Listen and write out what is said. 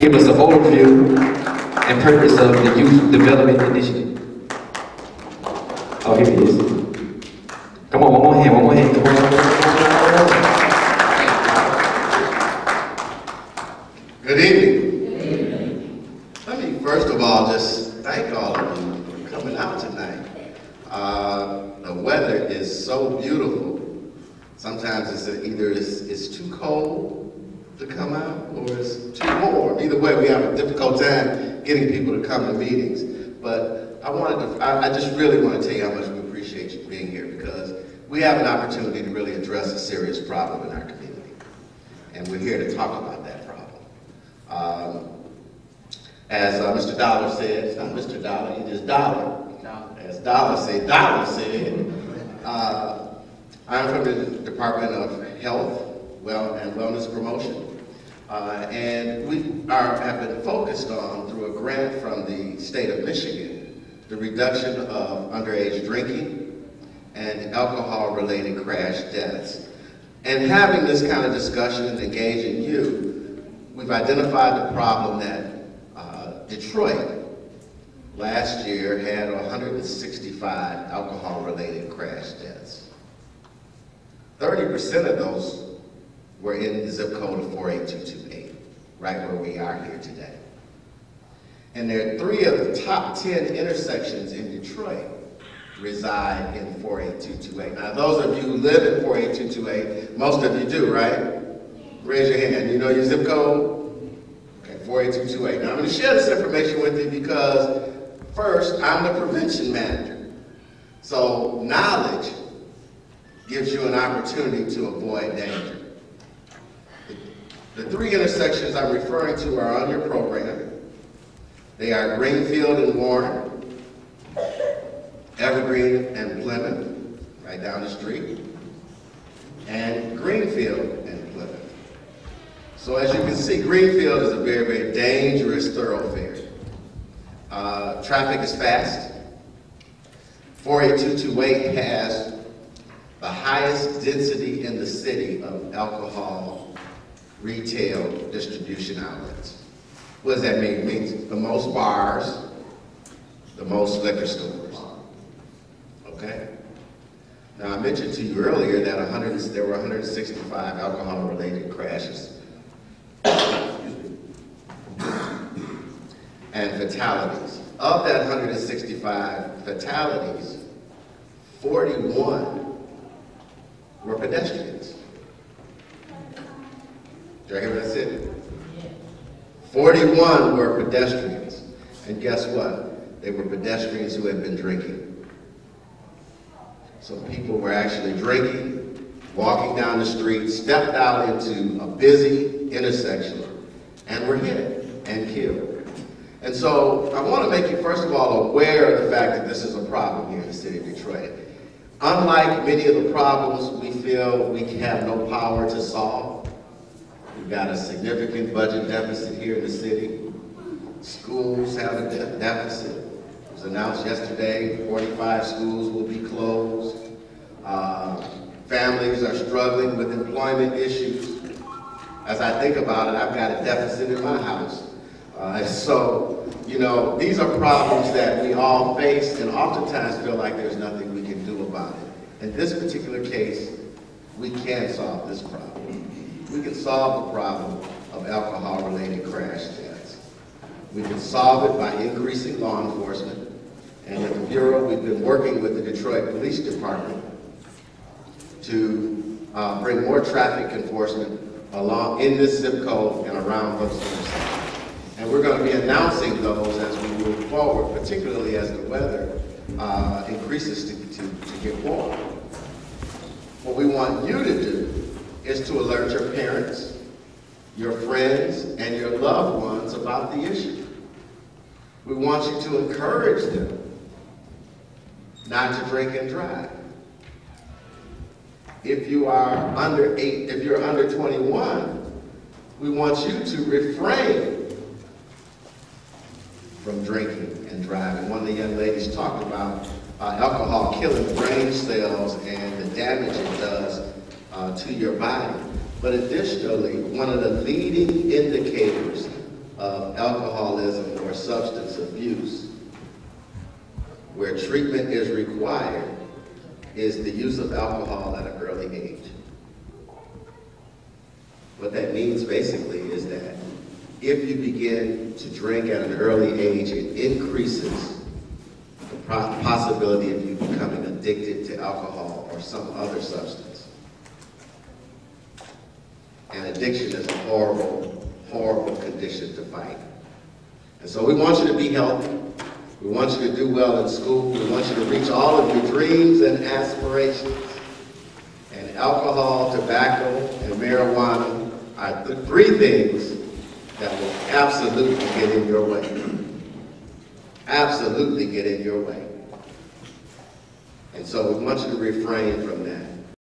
Give us an overview and purpose of the Youth Development Initiative. Oh, here it is. Come on, one more hand, one more hand. Come on. Good evening. Good evening. Let me first of all just thank all of you for coming out tonight. The weather is so beautiful. Sometimes it's too cold to come out, or it's too warm. Either way, we have a difficult time getting people to come to meetings. But I just really want to tell you how much we appreciate you being here, because we have an opportunity to really address a serious problem in our community. And we're here to talk about that problem. As Mr. Dollar said, it's not Mr. Dollar, he just Dollar. As Dollar said, I'm from the Department of Health, and Wellness Promotion. And we have been focused on, through a grant from the state of Michigan, the reduction of underage drinking and alcohol-related crash deaths. And having this kind of discussion and engaging you, we've identified the problem that Detroit last year had 165 alcohol-related crash deaths. 30% of those were in the zip code of 48228, right where we are here today. And there are 3 of the top 10 intersections in Detroit reside in 48228. Now, those of you who live in 48228, most of you do, right? Raise your hand. You know your zip code? Okay, 48228. Now, I'm going to share this information with you because, first, I'm the prevention manager. So, knowledge gives you an opportunity to avoid danger. The 3 intersections I'm referring to are on your program. They are Greenfield and Warren, Evergreen and Plymouth, right down the street, and Greenfield and Plymouth. So as you can see, Greenfield is a very, very dangerous thoroughfare. Traffic is fast. 48228 has the highest density in the city of alcohol retail distribution outlets. What does that mean? It means the most bars, the most liquor stores. Okay? Now, I mentioned to you earlier that there were 165 alcohol-related crashes and fatalities. Of that 165 fatalities, 41 were pedestrians. Did you hear what I said? 41 were pedestrians. And guess what? They were pedestrians who had been drinking. So people were actually drinking, walking down the street, stepped out into a busy intersection, and were hit and killed. And so I want to make you, first of all, aware of the fact that this is a problem here in the city of Detroit. Unlike many of the problems we feel we have no power to solve, we've got a significant budget deficit here in the city. Schools have a deficit. It was announced yesterday 45 schools will be closed. Families are struggling with employment issues. As I think about it, I've got a deficit in my house. So, you know, these are problems that we all face and oftentimes feel like there's nothing we can do about it. In this particular case, we can solve this problem. We can solve the problem of alcohol-related crash deaths. We can solve it by increasing law enforcement. And at the Bureau, we've been working with the Detroit Police Department to bring more traffic enforcement along in this zip code and around those intersections. And we're going to be announcing those as we move forward, particularly as the weather increases to get warm. What we want you to do is to alert your parents, your friends, and your loved ones about the issue. We want you to encourage them not to drink and drive. If you are under 8, if you're under 21, we want you to refrain from drinking and driving. One of the young ladies talked about alcohol killing brain cells and the damage it does to your body. But additionally, one of the leading indicators of alcoholism or substance abuse, where treatment is required, is the use of alcohol at an early age. What that means basically is that if you begin to drink at an early age, it increases the possibility of you becoming addicted to alcohol or some other substance. And addiction is a horrible, horrible condition to fight. And so we want you to be healthy. We want you to do well in school. We want you to reach all of your dreams and aspirations. And alcohol, tobacco, and marijuana are the three things that will absolutely get in your way. Absolutely get in your way. And so we want you to refrain from that.